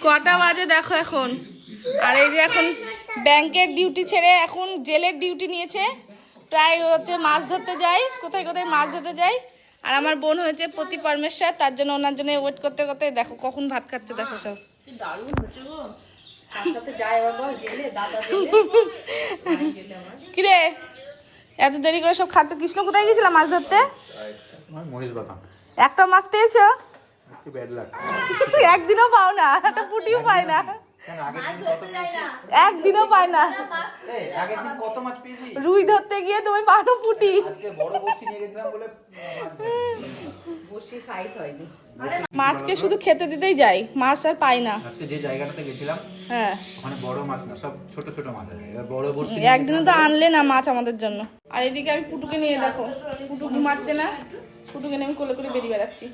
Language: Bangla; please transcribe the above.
কটা বাজে দেখো এখন। আর এই যে এখন ব্যাংকের ডিউটি ছেড়ে এখন জেলের ডিউটি নিয়েছে। প্রায় হচ্ছে মাছ ধরতে যাই, কোথায় কোথায় মাছ ধরতে যাই। আর আমার বোন হয়েছে প্রতি পরমেশ্বর, তার জন্য ওনার জন্য ওয়েট করতে করতে দেখো কখন ভাত খাচ্ছে দেখো সব। কিরে এত দেরি করে সব খাচ্ছ? কৃষ্ণ কোথায় গেছিলাম মাছ ধরতে? একটা মাছ পেয়েছো? একদিনও পাও না, একটা পুটিও পায় না, একদিনও পায় না। রুই ধরতে গিয়ে তুমি পানো পুটি। মাছকে শুধু খেতে দিতেই যাই, মাছ আর পাই না। আজকে যে জায়গাটাতে গেছিলাম হ্যাঁ ওখানে বড় মাছ না, সব ছোট ছোট মাছ আছে। এবার বড় বড়শি একদিনও তো আনলে না মাছ আমাদের জন্য। আর এদিকে আমি পুটুকে নিয়ে দেখো, পুটু ঘুমাচ্ছে না, পুটুকে নিয়ে আমি কোলে করে বেরিয়ে বেড়াচ্ছি।